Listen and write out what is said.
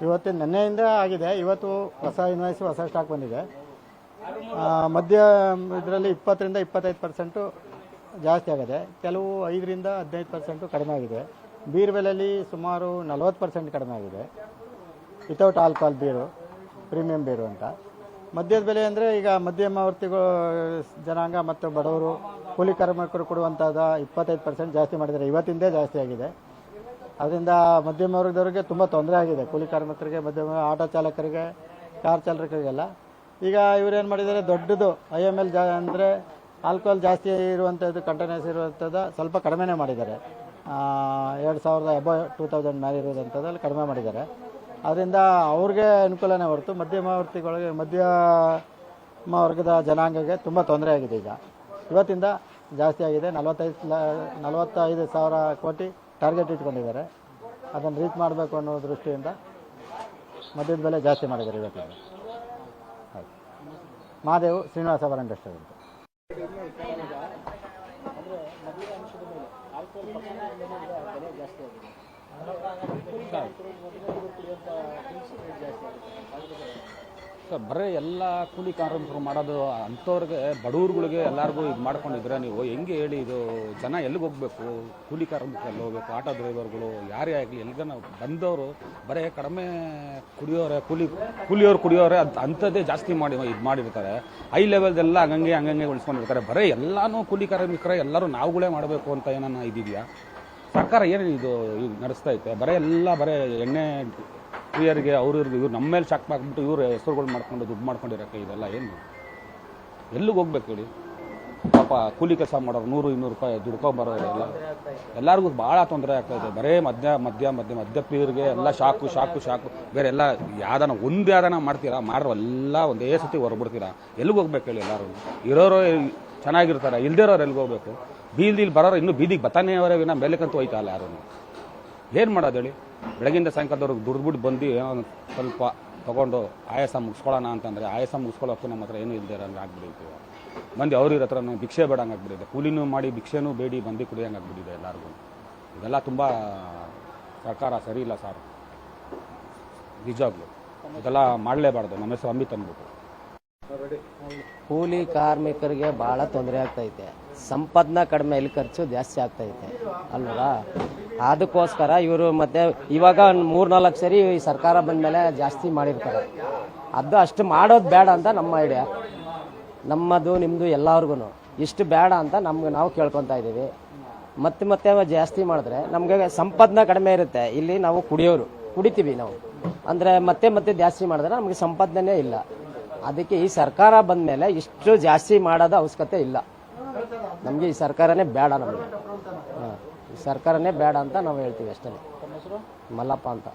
ಇವತ್ತಿನ ನೆನ್ನೆಯಿಂದ ಆಗಿದೆ. ಇವತ್ತು ಹೊಸ ಇನ್ವಾಯ್ಸ್ ಹೊಸ ಸ್ಟಾಕ್ ಬಂದಿದೆ. ಮಧ್ಯ ಇದರಲ್ಲಿ 20ರಿಂದ 25% ಜಾಸ್ತಿ ಆಗಿದೆ. ಕೆಲವು 5ರಿಂದ 15% ಕಡಿಮೆ ಆಗಿದೆ. ಬೀರ್ ಬೆಲೆಯಲ್ಲಿ ಸುಮಾರು 40% ಕಡಿಮೆ ಆಗಿದೆ. ವಿತೌಟ್ ಆಲ್ಕೋಹಾಲ್ ಬೀರು, ಪ್ರೀಮಿಯಂ ಬೀರು ಅಂತ. ಮದ್ಯದ ಬೆಲೆ ಅಂದರೆ ಈಗ ಮಧ್ಯಮವರ್ತಿಗಳು ಜನಾಂಗ ಮತ್ತು ಬಡವರು ಕೂಲಿ ಕಾರ್ಮಿಕರು ಕೊಡುವಂಥದ್ದು 25% ಜಾಸ್ತಿ ಮಾಡಿದ್ದಾರೆ. ಇವತ್ತಿಂದೇ ಜಾಸ್ತಿ ಆಗಿದೆ. ಅದರಿಂದ ಮಧ್ಯಮ ವರ್ಗದವರಿಗೆ ತುಂಬ ತೊಂದರೆ ಆಗಿದೆ. ಕೂಲಿ ಕಾರ್ಮಿಕರಿಗೆ, ಮಧ್ಯಮ ಆಟೋ ಚಾಲಕರಿಗೆ, ಕಾರ್ ಚಾಲಕರಿಗೆಲ್ಲ. ಈಗ ಇವರೇನು ಮಾಡಿದ್ದಾರೆ, ದೊಡ್ಡದು IML ಅಂದರೆ ಆಲ್ಕೋಹಾಲ್ ಜಾಸ್ತಿ ಇರುವಂಥದ್ದು, ಕಂಟೈನರ್ಸ್ ಇರುವಂಥದ್ದು ಸ್ವಲ್ಪ ಕಡಿಮೆನೇ ಮಾಡಿದ್ದಾರೆ. 2000 ಅಬೌವ್ 2000 ಮೇಲೆ ಇರೋದಂಥದ್ದಲ್ಲಿ ಕಡಿಮೆ ಮಾಡಿದ್ದಾರೆ. ಅದರಿಂದ ಅವ್ರಿಗೆ ಅನುಕೂಲನೇ ಹೊರತು ಮಧ್ಯಮವರ್ತಿಗಳಿಗೆ, ಮಧ್ಯಮ ವರ್ಗದ ಜನಾಂಗಕ್ಕೆ ತುಂಬ ತೊಂದರೆ ಆಗಿದೆ. ಈಗ ಇವತ್ತಿಂದ ಜಾಸ್ತಿ ಆಗಿದೆ. 45,000 ಕೋಟಿ ಟಾರ್ಗೆಟ್ ಇಟ್ಕೊಂಡಿದ್ದಾರೆ. ಅದನ್ನು ರೀಚ್ ಮಾಡಬೇಕು ಅನ್ನೋ ದೃಷ್ಟಿಯಿಂದ ಮದ್ಯದ ಬೆಲೆ ಜಾಸ್ತಿ ಮಾಡಿದ್ದಾರೆ ಇವತ್ತಿಂದ. ಮಹಾದೇವ್ ಶ್ರೀನಿವಾಸ ಅವರ ಇಂಡಸ್ಟ್ರಿ ಅಂತ. ಸರ್, ಬರೀ ಎಲ್ಲ ಕೂಲಿ ಕಾರ್ಮಿಕರು ಮಾಡೋದು ಅಂಥವ್ರಿಗೆ, ಬಡವ್ರುಗಳಿಗೆ ಎಲ್ಲರಿಗೂ ಇದು ಮಾಡ್ಕೊಂಡಿದ್ರೆ ನೀವು ಹೆಂಗೆ ಹೇಳಿ? ಇದು ಜನ ಎಲ್ಲಿಗೆ ಹೋಗ್ಬೇಕು? ಕೂಲಿ ಕಾರ್ಮಿಕರು ಎಲ್ಲಿ ಹೋಗ್ಬೇಕು? ಆಟೋ ಡ್ರೈವರ್ಗಳು ಯಾರೇ ಆಗಲಿ ಎಲ್ಲಿಗನ ಬಂದವರು ಬರೀ ಕಡಿಮೆ ಕುಡಿಯೋರೆ, ಕೂಲಿಯವ್ರು ಕುಡಿಯೋರೆ ಅಂಥದ್ದೇ ಜಾಸ್ತಿ ಮಾಡಿ ಇದು ಮಾಡಿರ್ತಾರೆ. ಹೈ ಲೆವೆಲ್ದೆಲ್ಲ ಹಂಗಂಗೆ ಉಳಿಸ್ಕೊಂಡಿರ್ತಾರೆ. ಬರೀ ಎಲ್ಲನೂ ಕೂಲಿ ಕಾರ್ಮಿಕರೇ ಎಲ್ಲರೂ ನಾವುಗಳೇ ಮಾಡಬೇಕು ಅಂತ ಏನನ್ನ ಇದೆಯಾ? ಸರ್ಕಾರ ಏನು ಇದು ನಡೆಸ್ತಾ ಐತೆ? ಬರೀ ಎಣ್ಣೆ ಪ್ರಿಯರಿಗೆ ಇವ್ರು ನಮ್ಮ ಮೇಲೆ ಶಾಕ್ ಹಾಕ್ಬಿಟ್ಟು ಇವ್ರು ಹೆಸರುಗಳು ಮಾಡ್ಕೊಂಡು ದುಡ್ಡು ಮಾಡ್ಕೊಂಡಿರೋಕ್ಕೆ ಇದೆಲ್ಲ ಏನು? ಎಲ್ಲಿಗೆ ಹೋಗ್ಬೇಕು ಹೇಳಿ? ಪಾಪ ಕೂಲಿ ಕೆಲಸ ಮಾಡೋರು 100-200 ರೂಪಾಯಿ ದುಡ್ಕೊಂಬರೋರು ಎಲ್ಲರಿಗೂ ಭಾಳ ತೊಂದರೆ ಆಗ್ತಾಯಿದೆ. ಬರೇ ಮಧ್ಯ ಪ್ರಿಯರಿಗೆ ಎಲ್ಲ ಶಾಕು ಬೇರೆ ಎಲ್ಲ ಯಾವ್ದಾನ ಮಾಡ್ತೀರಾ? ಎಲ್ಲ ಒಂದೇ ಸತಿ ಹೊರಬಿಡ್ತೀರಾ? ಎಲ್ಲಿಗೆ ಹೋಗ್ಬೇಕು ಹೇಳಿ? ಎಲ್ಲರೂ ಇರೋರು ಚೆನ್ನಾಗಿರ್ತಾರೆ, ಇಲ್ದಿರೋರು ಎಲ್ಲಿಗೆ ಹೋಗ್ಬೇಕು? ಬೀದಿಲಿ ಬರೋರು ಇನ್ನೂ ಬೀದಿಗೆ ಬತ್ತಾನೆ ಅವರೇ ವಿನ ಮೇಲಕ್ಕಂತೂ ಹೋಯ್ತಲ್ಲ ಯಾರು? ಏನು ಮಾಡೋದು ಹೇಳಿ? ಬೆಳಗಿಂದ ಸಾಯಂಕಾಲದವ್ರಿಗೆ ದುಡ್ಬಿಟ್ಟು ಬಂದು ಸ್ವಲ್ಪ ತೊಗೊಂಡು ಆಯಾಸ ಮುಗಿಸ್ಕೊಳ್ಳೋಣ ಅಂತಂದರೆ ಆಯಾಸ ಮುಗಿಸ್ಕೊಳ್ಳೋಕ್ಕೂ ನಮ್ಮ ಹತ್ರ ಏನೂ ಇಲ್ಲದೆ ಇರೋಂಗೆ ಆಗ್ಬಿಟ್ಟಿದೆ. ಮಂದಿ ಅವ್ರ ಹತ್ರ ಭಿಕ್ಷೆ ಬೇಡಂಗೆ ಆಗ್ಬಿಟ್ಟಿದೆ. ಕೂಲಿನೂ ಮಾಡಿ ಭಿಕ್ಷೆನೂ ಬೇಡಿ ಬಂದು ಕುಡಿಯೋಂಗೆ ಆಗ್ಬಿಟ್ಟಿದೆ ಎಲ್ಲರಿಗೂ. ಇದೆಲ್ಲ ತುಂಬ ಸರ್ಕಾರ ಸರಿ ಇಲ್ಲ ಸರ್, ನಿಜವಾಗ್ಲು ಇದೆಲ್ಲ ಮಾಡಲೇಬಾರ್ದು. ನಮ್ಮ ಹೆಸರು ಅಮಿತ್ ಅಂದ್ಬಿಟ್ಟು. ಕೂಲಿ ಕಾರ್ಮಿಕರಿಗೆ ಭಾಳ ತೊಂದರೆ ಆಗ್ತೈತೆ. ಸಂಪಾದನಾ ಕಡಿಮೆ, ಇಲ್ಲಿ ಖರ್ಚು ಜಾಸ್ತಿ ಆಗ್ತೈತೆ ಅಲ್ವಾ? ಅದಕ್ಕೋಸ್ಕರ ಇವರು ಮತ್ತೆ ಇವಾಗ 3-4 ಸರಿ ಈ ಸರ್ಕಾರ ಬಂದಮೇಲೆ ಜಾಸ್ತಿ ಮಾಡಿರ್ತಾರೆ. ಅದು ಅಷ್ಟು ಮಾಡೋದು ಬೇಡ ಅಂತ ನಮ್ಮ ಐಡಿಯಾ. ನಮ್ಮದು ನಿಮ್ಮದು ಎಲ್ಲರಿಗೂ ಇಷ್ಟು ಬೇಡ ಅಂತ ನಾವು ಕೇಳ್ಕೊತಾ ಇದ್ದೀವಿ. ಮತ್ತೆ ಜಾಸ್ತಿ ಮಾಡಿದ್ರೆ ನಮಗೆ ಸಂಪಾದನಾ ಕಡಿಮೆ ಇರುತ್ತೆ. ಇಲ್ಲಿ ನಾವು ಕುಡಿತೀವಿ ನಾವು ಅಂದರೆ ಮತ್ತೆ ಜಾಸ್ತಿ ಮಾಡಿದ್ರೆ ನಮಗೆ ಸಂಪಾದನೆ ಇಲ್ಲ. ಅದಕ್ಕೆ ಈ ಸರ್ಕಾರ ಬಂದ ಮೇಲೆ ಇಷ್ಟು ಜಾಸ್ತಿ ಮಾಡೋದು ಅವಶ್ಯಕತೆ ಇಲ್ಲ. ನಮಗೆ ಈ ಸರ್ಕಾರನೇ ಬೇಡ. ನಮಗೆ ಈ ಸರ್ಕಾರನೇ ಬೇಡ ಅಂತ ನಾವು ಹೇಳ್ತೀವಿ ಅಷ್ಟೇ. ಮಲ್ಲಪ್ಪ ಅಂತ.